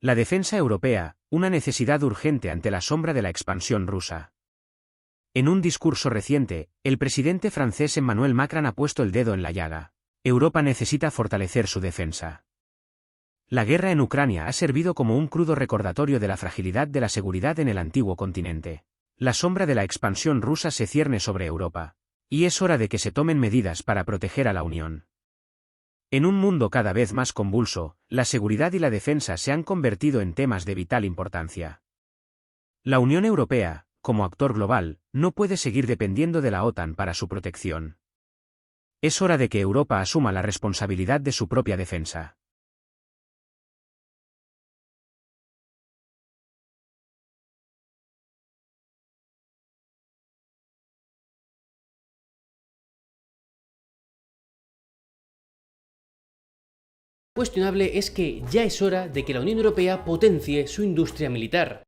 La defensa europea, una necesidad urgente ante la sombra de la expansión rusa. En un discurso reciente, el presidente francés Emmanuel Macron ha puesto el dedo en la llaga. Europa necesita fortalecer su defensa. La guerra en Ucrania ha servido como un crudo recordatorio de la fragilidad de la seguridad en el antiguo continente. La sombra de la expansión rusa se cierne sobre Europa. Y es hora de que se tomen medidas para proteger a la Unión. En un mundo cada vez más convulso, la seguridad y la defensa se han convertido en temas de vital importancia. La Unión Europea, como actor global, no puede seguir dependiendo de la OTAN para su protección. Es hora de que Europa asuma la responsabilidad de su propia defensa. Cuestionable es que ya es hora de que la Unión Europea potencie su industria militar.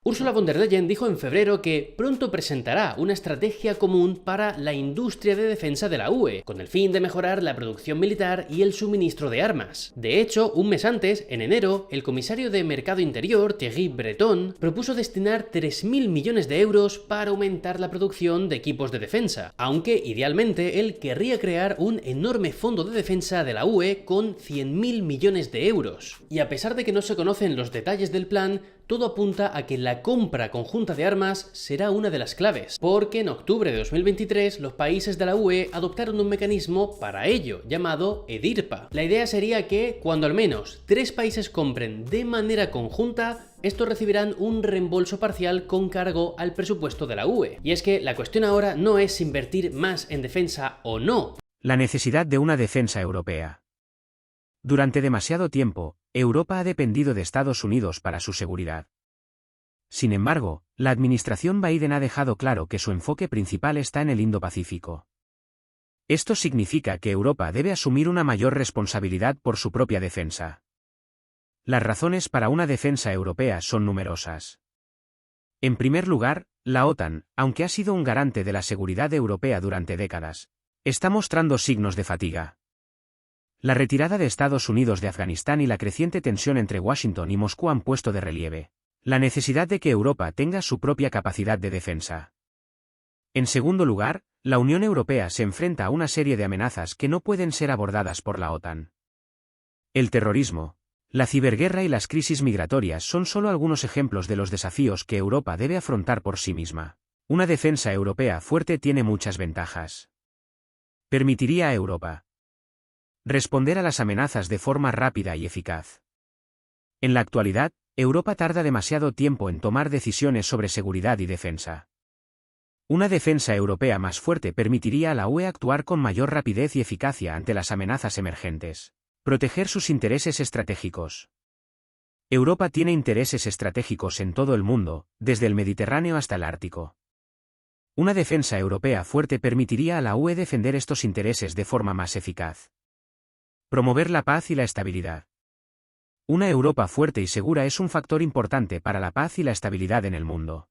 Ursula von der Leyen dijo en febrero que pronto presentará una estrategia común para la industria de defensa de la UE, con el fin de mejorar la producción militar y el suministro de armas. De hecho, un mes antes, en enero, el comisario de Mercado Interior, Thierry Breton, propuso destinar 3.000 millones de euros para aumentar la producción de equipos de defensa, aunque idealmente él querría crear un enorme fondo de defensa de la UE con 100.000 millones de euros. Y a pesar de que no se conocen los detalles del plan, todo apunta a que la compra conjunta de armas será una de las claves, porque en octubre de 2023 los países de la UE adoptaron un mecanismo para ello, llamado EDIRPA. La idea sería que, cuando al menos 3 países compren de manera conjunta, estos recibirán un reembolso parcial con cargo al presupuesto de la UE. Y es que la cuestión ahora no es invertir más en defensa o no. La necesidad de una defensa europea. Durante demasiado tiempo, Europa ha dependido de Estados Unidos para su seguridad. Sin embargo, la administración Biden ha dejado claro que su enfoque principal está en el Indo-Pacífico. Esto significa que Europa debe asumir una mayor responsabilidad por su propia defensa. Las razones para una defensa europea son numerosas. En primer lugar, la OTAN, aunque ha sido un garante de la seguridad europea durante décadas, está mostrando signos de fatiga. La retirada de Estados Unidos de Afganistán y la creciente tensión entre Washington y Moscú han puesto de relieve la necesidad de que Europa tenga su propia capacidad de defensa. En segundo lugar, la Unión Europea se enfrenta a una serie de amenazas que no pueden ser abordadas por la OTAN. El terrorismo, la ciberguerra y las crisis migratorias son solo algunos ejemplos de los desafíos que Europa debe afrontar por sí misma. Una defensa europea fuerte tiene muchas ventajas. Permitiría a Europa responder a las amenazas de forma rápida y eficaz. En la actualidad, Europa tarda demasiado tiempo en tomar decisiones sobre seguridad y defensa. Una defensa europea más fuerte permitiría a la UE actuar con mayor rapidez y eficacia ante las amenazas emergentes. Proteger sus intereses estratégicos. Europa tiene intereses estratégicos en todo el mundo, desde el Mediterráneo hasta el Ártico. Una defensa europea fuerte permitiría a la UE defender estos intereses de forma más eficaz. Promover la paz y la estabilidad. Una Europa fuerte y segura es un factor importante para la paz y la estabilidad en el mundo.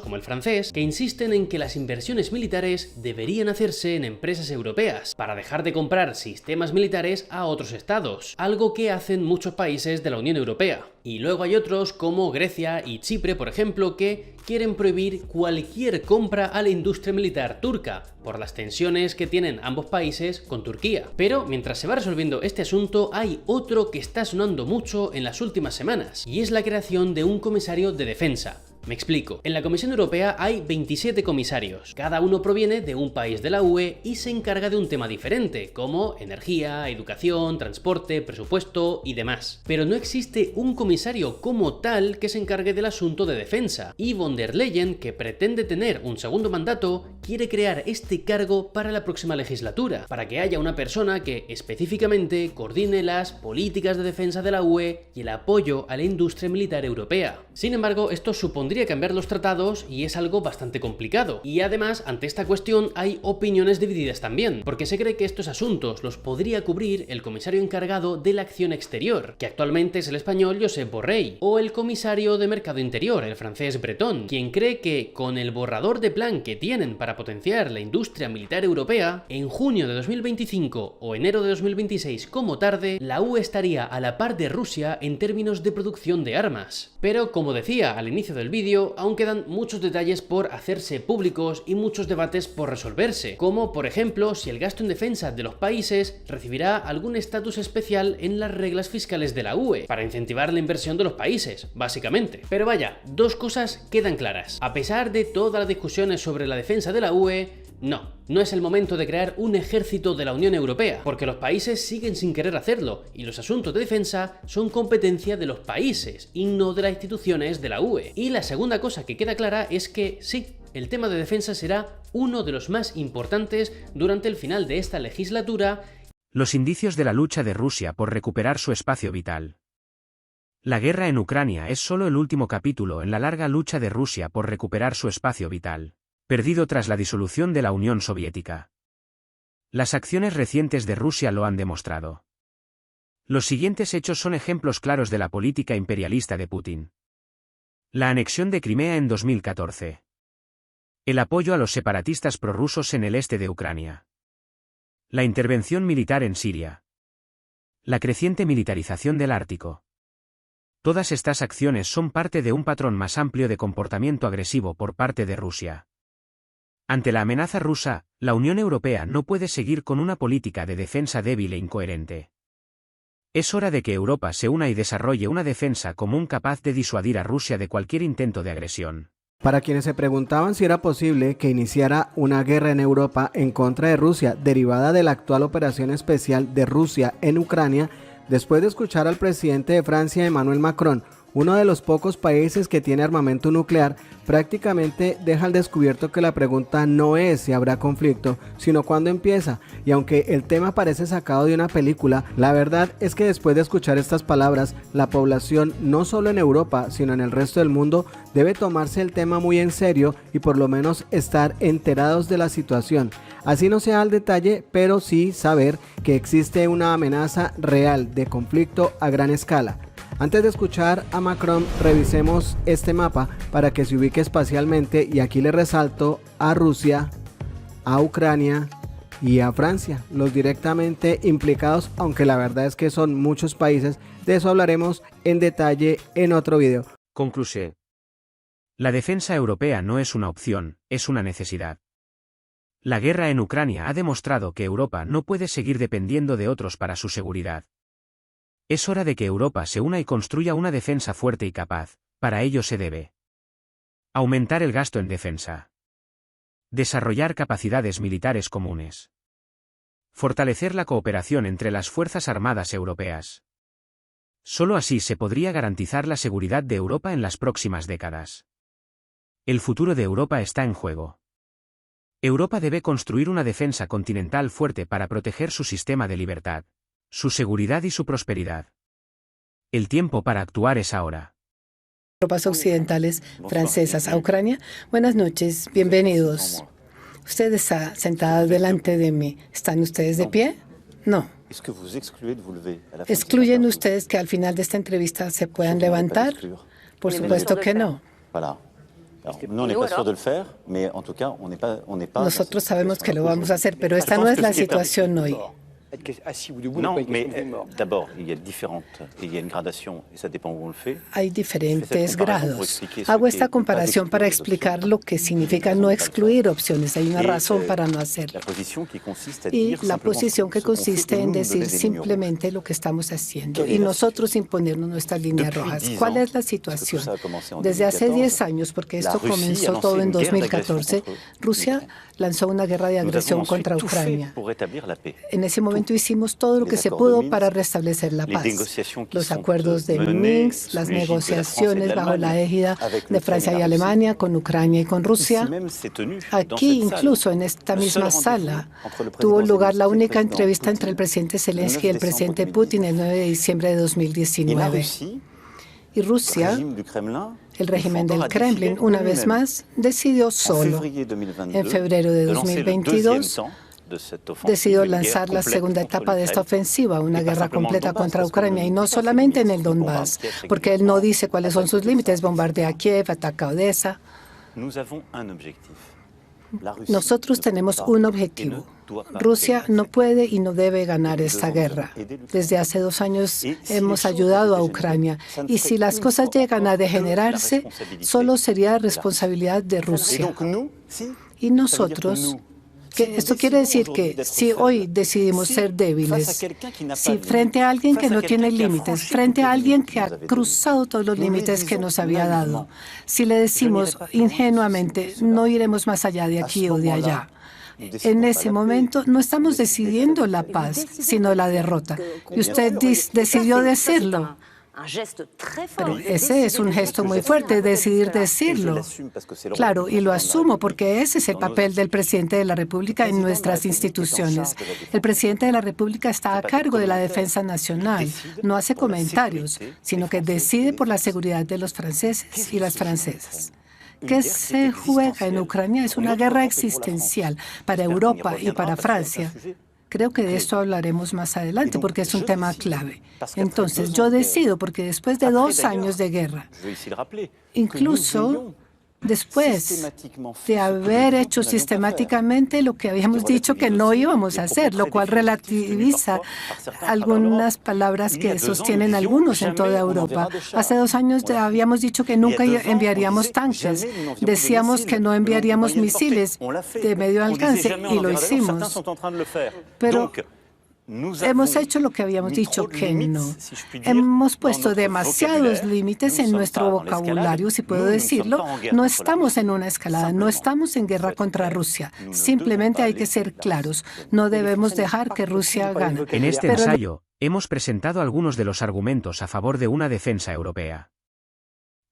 Como el francés, que insisten en que las inversiones militares deberían hacerse en empresas europeas, para dejar de comprar sistemas militares a otros estados, algo que hacen muchos países de la Unión Europea. Y luego hay otros como Grecia y Chipre, por ejemplo, que quieren prohibir cualquier compra a la industria militar turca, por las tensiones que tienen ambos países con Turquía. Pero mientras se va resolviendo este asunto, hay otro que está sonando mucho en las últimas semanas, y es la creación de un comisario de defensa. Me explico. En la Comisión Europea hay 27 comisarios. Cada uno proviene de un país de la UE y se encarga de un tema diferente, como energía, educación, transporte, presupuesto y demás. Pero no existe un comisario como tal que se encargue del asunto de defensa. Y von der Leyen, que pretende tener un segundo mandato, quiere crear este cargo para la próxima legislatura, para que haya una persona que específicamente coordine las políticas de defensa de la UE y el apoyo a la industria militar europea. Sin embargo, esto supondría supondría cambiar los tratados y es algo bastante complicado. Y además, ante esta cuestión hay opiniones divididas también, porque se cree que estos asuntos los podría cubrir el comisario encargado de la acción exterior, que actualmente es el español Josep Borrell, o el comisario de Mercado Interior, el francés Breton, quien cree que con el borrador de plan que tienen para potenciar la industria militar europea, en junio de 2025 o enero de 2026 como tarde, la UE estaría a la par de Rusia en términos de producción de armas. Pero como decía al inicio del vídeo, aún quedan muchos detalles por hacerse públicos y muchos debates por resolverse, como por ejemplo si el gasto en defensa de los países recibirá algún estatus especial en las reglas fiscales de la UE, para incentivar la inversión de los países, básicamente. Pero vaya, dos cosas quedan claras. A pesar de todas las discusiones sobre la defensa de la UE, no es el momento de crear un ejército de la Unión Europea, porque los países siguen sin querer hacerlo, y los asuntos de defensa son competencia de los países, y no de las instituciones de la UE. Y la segunda cosa que queda clara es que sí, el tema de defensa será uno de los más importantes durante el final de esta legislatura. Los indicios de la lucha de Rusia por recuperar su espacio vital. La guerra en Ucrania es solo el último capítulo en la larga lucha de Rusia por recuperar su espacio vital, perdido tras la disolución de la Unión Soviética. Las acciones recientes de Rusia lo han demostrado. Los siguientes hechos son ejemplos claros de la política imperialista de Putin. La anexión de Crimea en 2014. El apoyo a los separatistas prorrusos en el este de Ucrania. La intervención militar en Siria. La creciente militarización del Ártico. Todas estas acciones son parte de un patrón más amplio de comportamiento agresivo por parte de Rusia. Ante la amenaza rusa, la Unión Europea no puede seguir con una política de defensa débil e incoherente. Es hora de que Europa se una y desarrolle una defensa común capaz de disuadir a Rusia de cualquier intento de agresión. Para quienes se preguntaban si era posible que iniciara una guerra en Europa en contra de Rusia derivada de la actual operación especial de Rusia en Ucrania, después de escuchar al presidente de Francia, Emmanuel Macron, uno de los pocos países que tiene armamento nuclear, prácticamente deja al descubierto que la pregunta no es si habrá conflicto, sino cuándo empieza. Y aunque el tema parece sacado de una película, la verdad es que después de escuchar estas palabras, la población, no solo en Europa, sino en el resto del mundo, debe tomarse el tema muy en serio y por lo menos estar enterados de la situación. Así no sea al detalle, pero sí saber que existe una amenaza real de conflicto a gran escala. Antes de escuchar a Macron, revisemos este mapa para que se ubique espacialmente, y aquí le resalto a Rusia, a Ucrania y a Francia, los directamente implicados, aunque la verdad es que son muchos países. De eso hablaremos en detalle en otro video. Conclusión. La defensa europea no es una opción, es una necesidad. La guerra en Ucrania ha demostrado que Europa no puede seguir dependiendo de otros para su seguridad. Es hora de que Europa se una y construya una defensa fuerte y capaz. Para ello se debe aumentar el gasto en defensa, desarrollar capacidades militares comunes, fortalecer la cooperación entre las Fuerzas Armadas europeas. Solo así se podría garantizar la seguridad de Europa en las próximas décadas. El futuro de Europa está en juego. Europa debe construir una defensa continental fuerte para proteger su sistema de libertad, su seguridad y su prosperidad. El tiempo para actuar es ahora. Tropas occidentales francesas a Ucrania. Buenas noches, bienvenidos. Usted está sentada delante de mí. ¿Están ustedes de pie? No. ¿Excluyen ustedes que al final de esta entrevista se puedan levantar? Por supuesto que no. Nosotros sabemos que lo vamos a hacer, pero esta no es la situación hoy. Hay diferentes grados. Hago esta comparación para explicar lo que significa no excluir opciones. Hay una razón para no hacerlo. Y la posición que consiste en decir simplemente lo que estamos haciendo y nosotros imponernos nuestras líneas rojas. ¿Cuál es la situación? Desde hace 10 años, porque esto comenzó todo en 2014, Rusia lanzó una guerra de agresión contra Ucrania. En ese momento hicimos todo lo que se pudo para restablecer la paz. Los acuerdos de Minsk, las negociaciones bajo la égida de Francia y Alemania con Ucrania y con Rusia. Aquí, incluso en esta misma sala, tuvo lugar la única entrevista entre el presidente Zelensky y el presidente Putin el 9 de diciembre de 2019. Y Rusia, El régimen del Kremlin, una vez más, decidió solo. En febrero de 2022, decidió lanzar la segunda etapa de esta ofensiva, una guerra completa contra Ucrania, y no solamente en el Donbass, porque él no dice cuáles son sus límites, bombardea Kiev, ataca Odessa. Nosotros tenemos un objetivo. Rusia no puede y no debe ganar esta guerra. Desde hace 2 años hemos ayudado a Ucrania, y si las cosas llegan a degenerarse, solo sería responsabilidad de Rusia. Y nosotros, esto quiere decir que si hoy decidimos ser débiles, si frente a alguien que no tiene límites, frente a alguien que ha cruzado todos los límites que nos había dado, si le decimos ingenuamente, no iremos más allá de aquí o de allá, en ese momento no estamos decidiendo la paz, sino la derrota. Y usted decidió decirlo. Pero ese es un gesto muy fuerte, decidir decirlo. Claro, y lo asumo porque ese es el papel del presidente de la República en nuestras instituciones. El presidente de la República está a cargo de la defensa nacional, no hace comentarios, sino que decide por la seguridad de los franceses y las francesas. ¿Qué se juega en Ucrania? Es una guerra existencial para Europa y para Francia. Creo que de esto hablaremos más adelante porque es un tema clave. Entonces, yo decido porque después de 2 años de guerra, incluso después de haber hecho sistemáticamente lo que habíamos dicho que no íbamos a hacer, lo cual relativiza algunas palabras que sostienen algunos en toda Europa. Hace 2 años habíamos dicho que nunca enviaríamos tanques, decíamos que no enviaríamos misiles de medio alcance y lo hicimos. Pero hemos hecho lo que habíamos dicho que no. Hemos puesto demasiados límites en nuestro vocabulario, si puedo decirlo. No estamos en una escalada, no estamos en guerra contra Rusia. Simplemente hay que ser claros. No debemos dejar que Rusia gane. En este ensayo, hemos presentado algunos de los argumentos a favor de una defensa europea.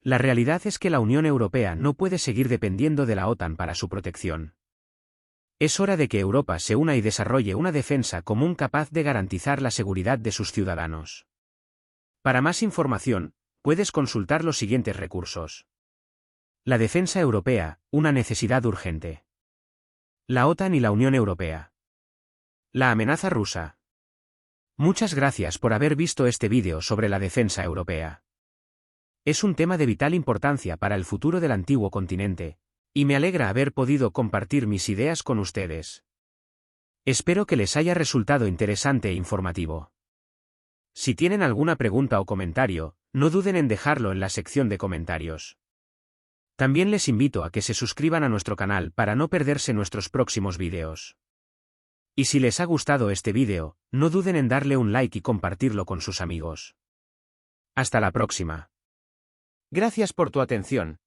La realidad es que la Unión Europea no puede seguir dependiendo de la OTAN para su protección. Es hora de que Europa se una y desarrolle una defensa común capaz de garantizar la seguridad de sus ciudadanos. Para más información, puedes consultar los siguientes recursos. La defensa europea, una necesidad urgente. La OTAN y la Unión Europea. La amenaza rusa. Muchas gracias por haber visto este vídeo sobre la defensa europea. Es un tema de vital importancia para el futuro del antiguo continente, y me alegra haber podido compartir mis ideas con ustedes. Espero que les haya resultado interesante e informativo. Si tienen alguna pregunta o comentario, no duden en dejarlo en la sección de comentarios. También les invito a que se suscriban a nuestro canal para no perderse nuestros próximos vídeos. Y si les ha gustado este vídeo, no duden en darle un like y compartirlo con sus amigos. Hasta la próxima. Gracias por tu atención.